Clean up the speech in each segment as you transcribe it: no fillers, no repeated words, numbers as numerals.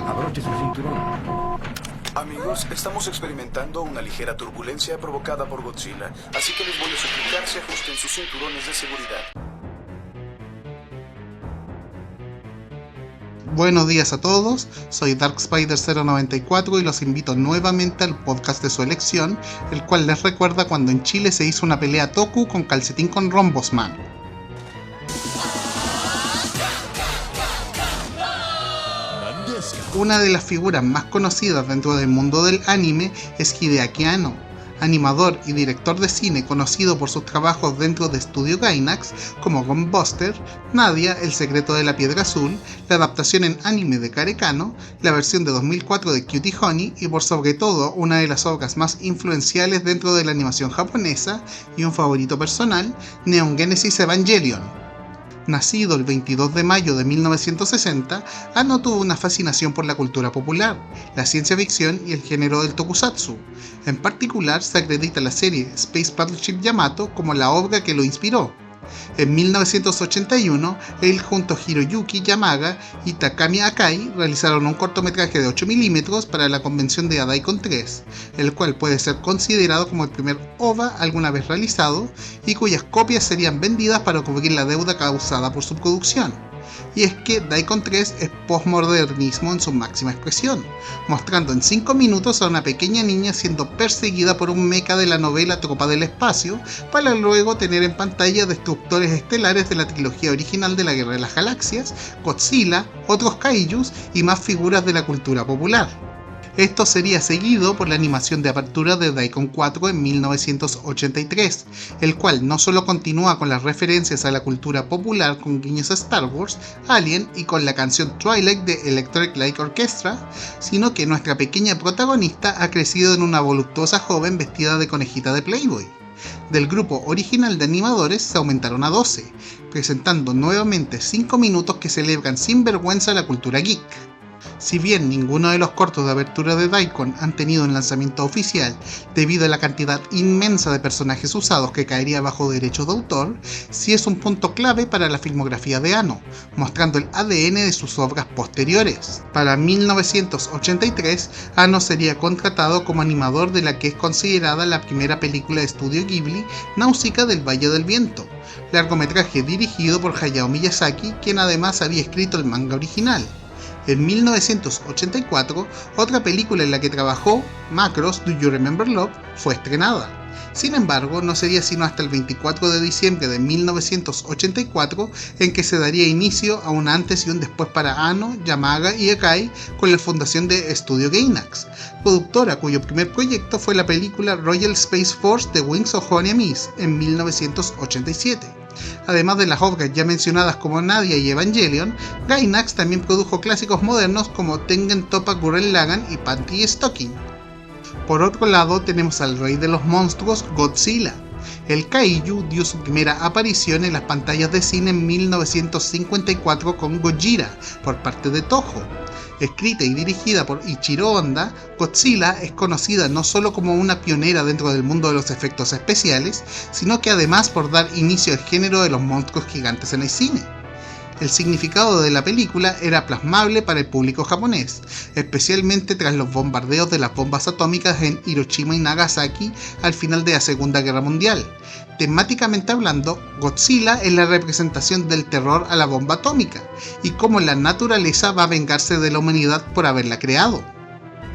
Abróchese el cinturón. Amigos, estamos experimentando una ligera turbulencia provocada por Godzilla, así que les voy a suplicar se ajusten sus cinturones de seguridad. Buenos días a todos, soy DarkSpider094 y los invito nuevamente al podcast de su elección, el cual les recuerda cuando en Chile se hizo una pelea Toku con calcetín con rombos, man. Una de las figuras más conocidas dentro del mundo del anime es Hideaki Anno, animador y director de cine conocido por sus trabajos dentro de Studio Gainax como Gunbuster, Nadia, El secreto de la piedra azul, la adaptación en anime de Karekano, la versión de 2004 de Cutie Honey y por sobre todo una de las obras más influenciales dentro de la animación japonesa y un favorito personal, Neon Genesis Evangelion. Nacido el 22 de mayo de 1960, Anno tuvo una fascinación por la cultura popular, la ciencia ficción y el género del tokusatsu. En particular, se acredita la serie Space Battleship Yamato como la obra que lo inspiró. En 1981, él junto a Hiroyuki Yamaga y Takami Akai realizaron un cortometraje de 8 mm para la convención de Adaikon 3, el cual puede ser considerado como el primer OVA alguna vez realizado y cuyas copias serían vendidas para cubrir la deuda causada por su producción. Y es que Daikon 3 es postmodernismo en su máxima expresión, mostrando en 5 minutos a una pequeña niña siendo perseguida por un mecha de la novela Tropa del Espacio, para luego tener en pantalla destructores estelares de la trilogía original de la Guerra de las Galaxias, Godzilla, otros kaijus y más figuras de la cultura popular. Esto sería seguido por la animación de apertura de Daikon 4 en 1983, el cual no solo continúa con las referencias a la cultura popular con guiños a Star Wars, Alien y con la canción Twilight de Electric Light Orchestra, sino que nuestra pequeña protagonista ha crecido en una voluptuosa joven vestida de conejita de Playboy. Del grupo original de animadores se aumentaron a 12, presentando nuevamente 5 minutos que celebran sin vergüenza la cultura geek. Si bien ninguno de los cortos de apertura de Daikon han tenido un lanzamiento oficial debido a la cantidad inmensa de personajes usados que caería bajo derechos de autor, sí es un punto clave para la filmografía de Anno, mostrando el ADN de sus obras posteriores. Para 1983, Anno sería contratado como animador de la que es considerada la primera película de estudio Ghibli, Náusica del Valle del Viento, largometraje dirigido por Hayao Miyazaki, quien además había escrito el manga original. En 1984, otra película en la que trabajó, Macross Do You Remember Love, fue estrenada. Sin embargo, no sería sino hasta el 24 de diciembre de 1984 en que se daría inicio a un antes y un después para Anno, Yamaga y Akai con la fundación de Studio Gainax, productora cuyo primer proyecto fue la película Royal Space Force The Wings of Honey Miss en 1987. Además de las obras ya mencionadas como Nadia y Evangelion, Gainax también produjo clásicos modernos como Tengen Toppa Gurren Lagann y Panty Stocking. Por otro lado tenemos al rey de los monstruos, Godzilla. El kaiju dio su primera aparición en las pantallas de cine en 1954 con Gojira, por parte de Toho. Escrita y dirigida por Ichiro Honda, Godzilla es conocida no solo como una pionera dentro del mundo de los efectos especiales, sino que además por dar inicio al género de los monstruos gigantes en el cine. El significado de la película era plasmable para el público japonés, especialmente tras los bombardeos de las bombas atómicas en Hiroshima y Nagasaki al final de la Segunda Guerra Mundial. Temáticamente hablando, Godzilla es la representación del terror a la bomba atómica, y cómo la naturaleza va a vengarse de la humanidad por haberla creado.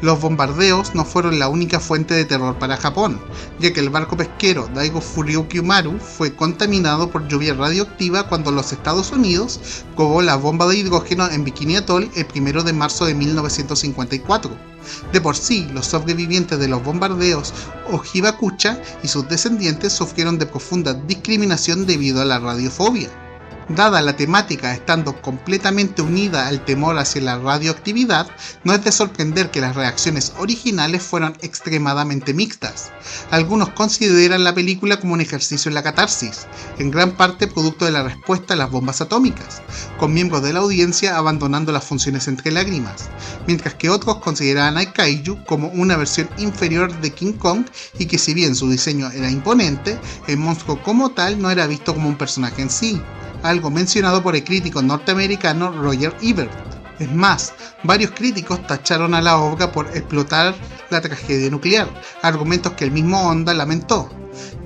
Los bombardeos no fueron la única fuente de terror para Japón, ya que el barco pesquero Daigo Furyuki Maru fue contaminado por lluvia radioactiva cuando los Estados Unidos probó la bomba de hidrógeno en Bikini Atoll el 1 de marzo de 1954. De por sí, los sobrevivientes de los bombardeos Ojibakucha y sus descendientes sufrieron de profunda discriminación debido a la radiofobia. Dada la temática estando completamente unida al temor hacia la radioactividad, no es de sorprender que las reacciones originales fueran extremadamente mixtas. Algunos consideran la película como un ejercicio en la catarsis, en gran parte producto de la respuesta a las bombas atómicas, con miembros de la audiencia abandonando las funciones entre lágrimas, mientras que otros consideraban a Kaiju como una versión inferior de King Kong y que si bien su diseño era imponente, el monstruo como tal no era visto como un personaje en sí, algo mencionado por el crítico norteamericano Roger Ebert. Es más, varios críticos tacharon a la obra por explotar la tragedia nuclear, argumentos que el mismo Honda lamentó.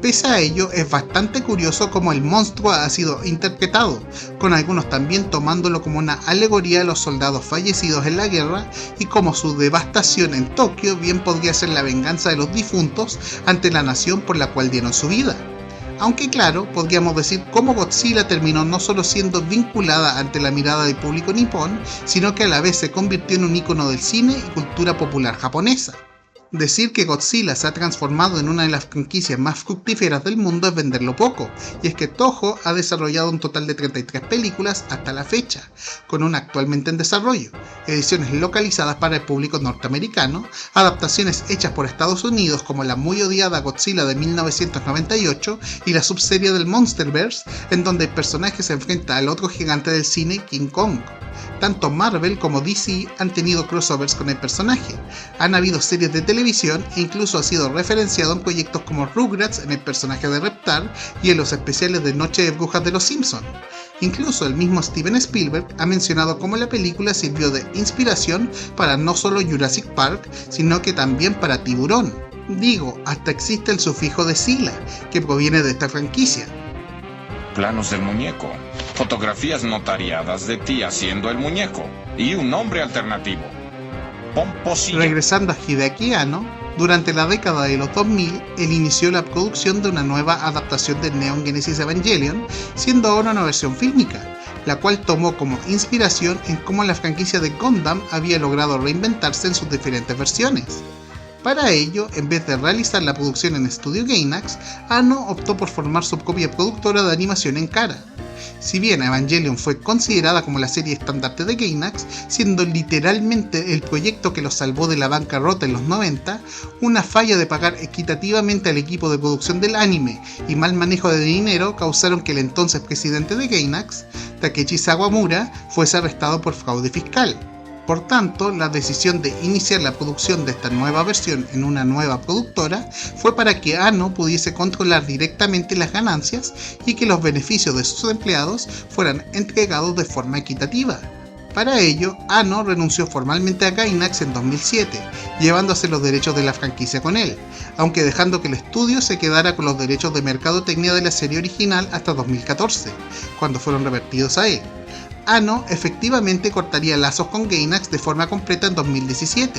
Pese a ello, es bastante curioso cómo el monstruo ha sido interpretado, con algunos también tomándolo como una alegoría a los soldados fallecidos en la guerra y como su devastación en Tokio bien podría ser la venganza de los difuntos ante la nación por la cual dieron su vida. Aunque claro, podríamos decir cómo Godzilla terminó no solo siendo vinculada ante la mirada del público nipón, sino que a la vez se convirtió en un ícono del cine y cultura popular japonesa. Decir que Godzilla se ha transformado en una de las franquicias más fructíferas del mundo es venderlo poco, y es que Toho ha desarrollado un total de 33 películas hasta la fecha, con una actualmente en desarrollo, ediciones localizadas para el público norteamericano, adaptaciones hechas por Estados Unidos como la muy odiada Godzilla de 1998 y la subserie del Monsterverse, en donde el personaje se enfrenta al otro gigante del cine, King Kong. Tanto Marvel como DC han tenido crossovers con el personaje, han habido series de televisión e incluso ha sido referenciado en proyectos como Rugrats en el personaje de Reptar y en los especiales de Noche de Brujas de los Simpsons. Incluso el mismo Steven Spielberg ha mencionado cómo la película sirvió de inspiración para no solo Jurassic Park, sino que también para Tiburón. Digo, hasta existe el sufijo de Sila, que proviene de esta franquicia. Planos del muñeco, fotografías notariadas de ti haciendo el muñeco y un nombre alternativo. Pomposilla. Regresando a Hideaki Anno, durante la década de los 2000, él inició la producción de una nueva adaptación de Neon Genesis Evangelion, siendo ahora una versión fílmica, la cual tomó como inspiración en cómo la franquicia de Gundam había logrado reinventarse en sus diferentes versiones. Para ello, en vez de realizar la producción en Studio Gainax, Anno optó por formar su propia productora de animación en Kara. Si bien Evangelion fue considerada como la serie estandarte de Gainax, siendo literalmente el proyecto que los salvó de la bancarrota en los 90, una falla de pagar equitativamente al equipo de producción del anime y mal manejo de dinero causaron que el entonces presidente de Gainax, Takeshi Sawamura, fuese arrestado por fraude fiscal. Por tanto, la decisión de iniciar la producción de esta nueva versión en una nueva productora fue para que Anno pudiese controlar directamente las ganancias y que los beneficios de sus empleados fueran entregados de forma equitativa. Para ello, Anno renunció formalmente a Gainax en 2007, llevándose los derechos de la franquicia con él, aunque dejando que el estudio se quedara con los derechos de mercadotecnia de la serie original hasta 2014, cuando fueron revertidos a él. Anno efectivamente cortaría lazos con Gainax de forma completa en 2017,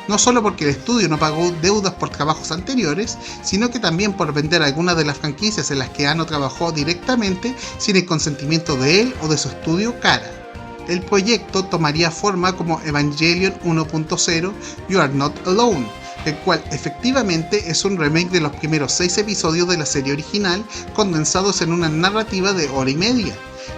no solo porque el estudio no pagó deudas por trabajos anteriores, sino que también por vender algunas de las franquicias en las que Anno trabajó directamente sin el consentimiento de él o de su estudio Kara. El proyecto tomaría forma como Evangelion 1.0 You Are Not Alone, el cual efectivamente es un remake de los primeros 6 episodios de la serie original condensados en una narrativa de hora y media.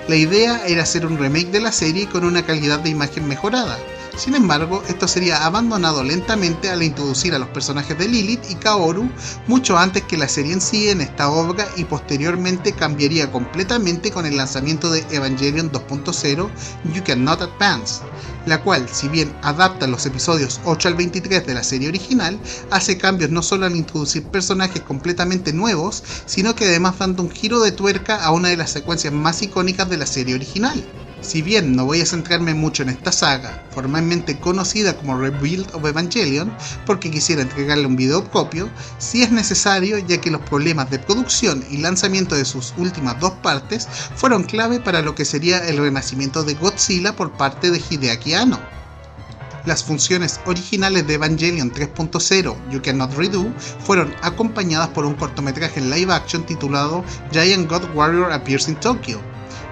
La idea era hacer un remake de la serie con una calidad de imagen mejorada. Sin embargo, esto sería abandonado lentamente al introducir a los personajes de Lilith y Kaoru mucho antes que la serie en sí en esta obra y posteriormente cambiaría completamente con el lanzamiento de Evangelion 2.0 You Cannot Advance, la cual, si bien adapta los episodios 8 al 23 de la serie original, hace cambios no solo al introducir personajes completamente nuevos, sino que además dando un giro de tuerca a una de las secuencias más icónicas de la serie original. Si bien no voy a centrarme mucho en esta saga, formalmente conocida como Rebuild of Evangelion, porque quisiera entregarle un video propio, sí es necesario ya que los problemas de producción y lanzamiento de sus últimas dos partes fueron clave para lo que sería el renacimiento de Godzilla por parte de Hideaki Anno. Las funciones originales de Evangelion 3.0 You Cannot Redo fueron acompañadas por un cortometraje en live action titulado Giant God Warrior Appears in Tokyo,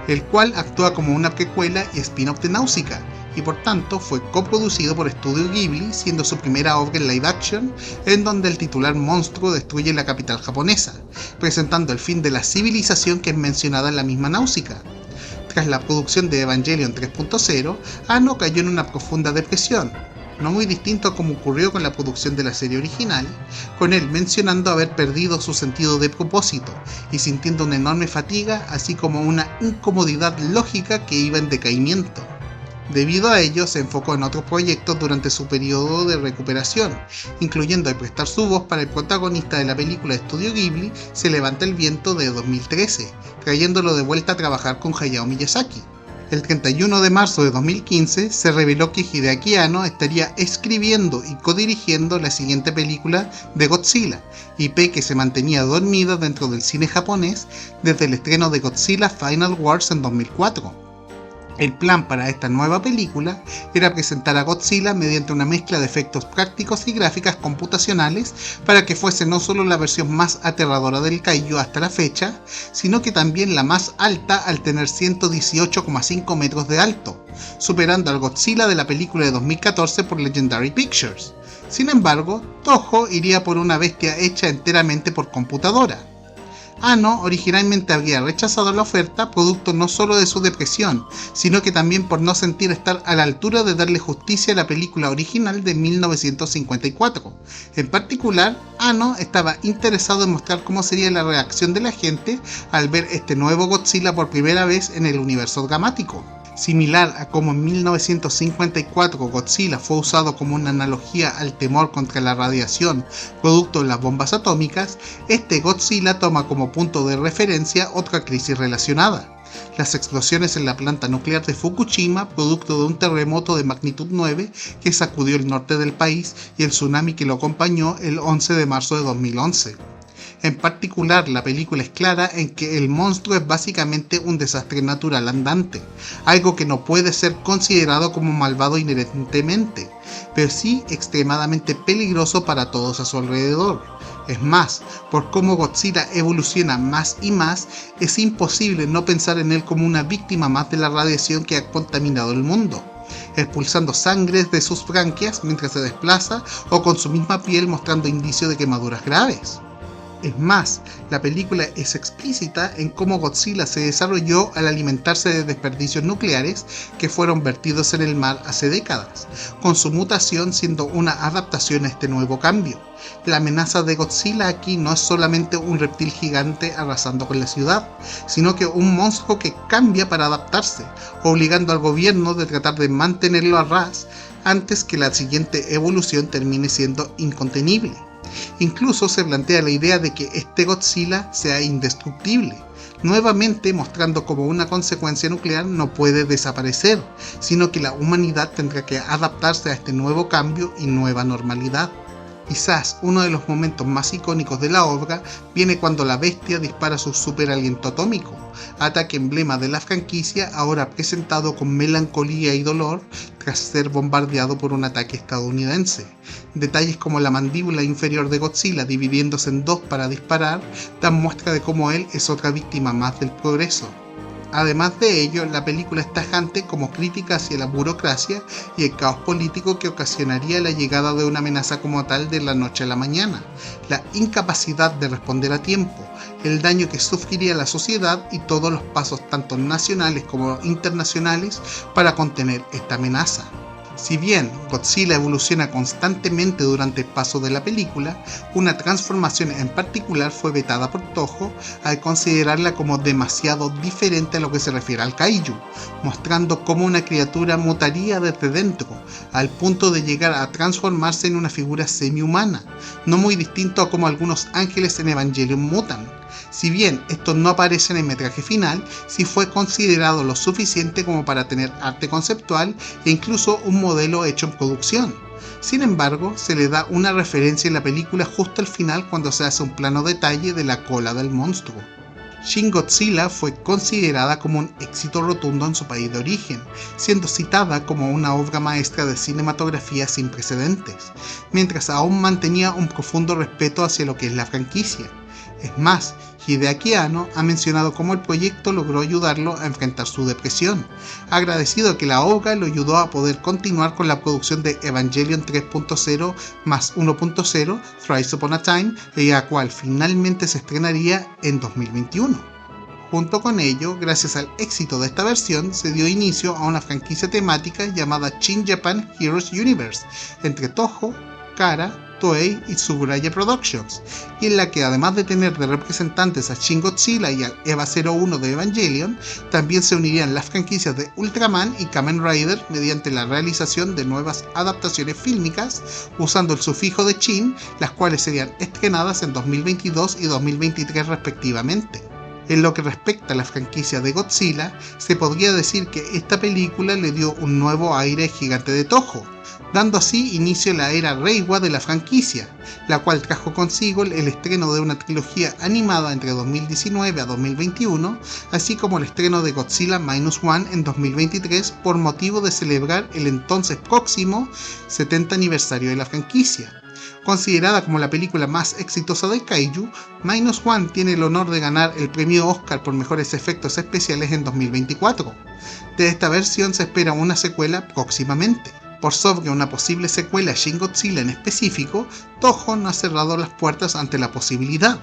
el cual actúa como una precuela y spin-off de Náusica, y por tanto fue coproducido por Studio Ghibli, siendo su primera obra en live action, en donde el titular monstruo destruye la capital japonesa, presentando el fin de la civilización que es mencionada en la misma Náusica. Tras la producción de Evangelion 3.0, Anno cayó en una profunda depresión, no muy distinto a como ocurrió con la producción de la serie original, con él mencionando haber perdido su sentido de propósito y sintiendo una enorme fatiga, así como una incomodidad lógica que iba en decaimiento. Debido a ello, se enfocó en otros proyectos durante su periodo de recuperación, incluyendo el prestar su voz para el protagonista de la película de Studio Ghibli Se levanta el viento de 2013, trayéndolo de vuelta a trabajar con Hayao Miyazaki. El 31 de marzo de 2015 se reveló que Hideaki Anno estaría escribiendo y codirigiendo la siguiente película de Godzilla, IP que se mantenía dormida dentro del cine japonés desde el estreno de Godzilla Final Wars en 2004. El plan para esta nueva película era presentar a Godzilla mediante una mezcla de efectos prácticos y gráficas computacionales para que fuese no solo la versión más aterradora del kaiju hasta la fecha, sino que también la más alta al tener 118,5 metros de alto, superando al Godzilla de la película de 2014 por Legendary Pictures. Sin embargo, Toho iría por una bestia hecha enteramente por computadora. Anno originalmente había rechazado la oferta producto no solo de su depresión, sino que también por no sentir estar a la altura de darle justicia a la película original de 1954. En particular, Anno estaba interesado en mostrar cómo sería la reacción de la gente al ver este nuevo Godzilla por primera vez en el universo dramático. Similar a como en 1954 Godzilla fue usado como una analogía al temor contra la radiación producto de las bombas atómicas, este Godzilla toma como punto de referencia otra crisis relacionada: las explosiones en la planta nuclear de Fukushima producto de un terremoto de magnitud 9 que sacudió el norte del país y el tsunami que lo acompañó el 11 de marzo de 2011. En particular, la película es clara en que el monstruo es básicamente un desastre natural andante, algo que no puede ser considerado como malvado inherentemente, pero sí extremadamente peligroso para todos a su alrededor. Es más, por cómo Godzilla evoluciona más y más, es imposible no pensar en él como una víctima más de la radiación que ha contaminado el mundo, expulsando sangre de sus branquias mientras se desplaza o con su misma piel mostrando indicios de quemaduras graves. Es más, la película es explícita en cómo Godzilla se desarrolló al alimentarse de desperdicios nucleares que fueron vertidos en el mar hace décadas, con su mutación siendo una adaptación a este nuevo cambio. La amenaza de Godzilla aquí no es solamente un reptil gigante arrasando con la ciudad, sino que un monstruo que cambia para adaptarse, obligando al gobierno de tratar de mantenerlo a ras antes que la siguiente evolución termine siendo incontenible. Incluso se plantea la idea de que este Godzilla sea indestructible, nuevamente mostrando cómo una consecuencia nuclear no puede desaparecer, sino que la humanidad tendrá que adaptarse a este nuevo cambio y nueva normalidad. Quizás uno de los momentos más icónicos de la obra viene cuando la bestia dispara su super aliento atómico, ataque emblema de la franquicia ahora presentado con melancolía y dolor tras ser bombardeado por un ataque estadounidense. Detalles como la mandíbula inferior de Godzilla dividiéndose en dos para disparar dan muestra de cómo él es otra víctima más del progreso. Además de ello, la película es tajante como crítica hacia la burocracia y el caos político que ocasionaría la llegada de una amenaza como tal de la noche a la mañana, la incapacidad de responder a tiempo, el daño que sufriría la sociedad y todos los pasos tanto nacionales como internacionales para contener esta amenaza. Si bien Godzilla evoluciona constantemente durante el paso de la película, una transformación en particular fue vetada por Toho al considerarla como demasiado diferente a lo que se refiere al kaiju, mostrando cómo una criatura mutaría desde dentro, al punto de llegar a transformarse en una figura semi-humana, no muy distinto a como algunos ángeles en Evangelion mutan. Si bien esto no aparece en el metraje final, sí fue considerado lo suficiente como para tener arte conceptual e incluso un modelo hecho en producción. Sin embargo, se le da una referencia en la película justo al final cuando se hace un plano detalle de la cola del monstruo. Shin Godzilla fue considerada como un éxito rotundo en su país de origen, siendo citada como una obra maestra de cinematografía sin precedentes, mientras aún mantenía un profundo respeto hacia lo que es la franquicia. Es más, Hideaki Anno ha mencionado cómo el proyecto logró ayudarlo a enfrentar su depresión, agradecido que la obra lo ayudó a poder continuar con la producción de Evangelion 3.0 más 1.0 Thrice Upon a Time, la cual finalmente se estrenaría en 2021. Junto con ello, gracias al éxito de esta versión, se dio inicio a una franquicia temática llamada Shin Japan Heroes Universe, entre Toho, Kara, Toei y Tsuburaya Productions, y en la que además de tener de representantes a Shin Godzilla y al EVA 01 de Evangelion, también se unirían las franquicias de Ultraman y Kamen Rider mediante la realización de nuevas adaptaciones fílmicas usando el sufijo de Shin, las cuales serían estrenadas en 2022 y 2023 respectivamente. En lo que respecta a la franquicia de Godzilla, se podría decir que esta película le dio un nuevo aire al Gigante de Toho, dando así inicio a la era Reiwa de la franquicia, la cual trajo consigo el estreno de una trilogía animada entre 2019 a 2021, así como el estreno de Godzilla Minus One en 2023 por motivo de celebrar el entonces próximo 70 aniversario de la franquicia. Considerada como la película más exitosa de Kaiju, Minus One tiene el honor de ganar el premio Oscar por mejores efectos especiales en 2024. De esta versión se espera una secuela próximamente. Por sobre una posible secuela a Shin Godzilla en específico, Toho no ha cerrado las puertas ante la posibilidad,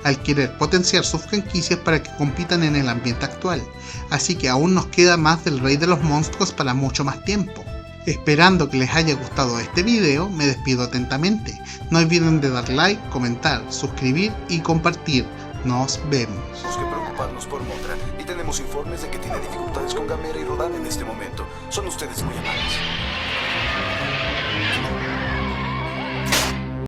al querer potenciar sus franquicias para que compitan en el ambiente actual, así que aún nos queda más del Rey de los Monstruos para mucho más tiempo. Esperando que les haya gustado este video, me despido atentamente. No olviden de dar like, comentar, suscribir y compartir. Nos vemos. Tenemos que preocuparnos por Mothra y tenemos informes de que tiene dificultades con Gamera y Rodan en este momento. Son ustedes muy amables.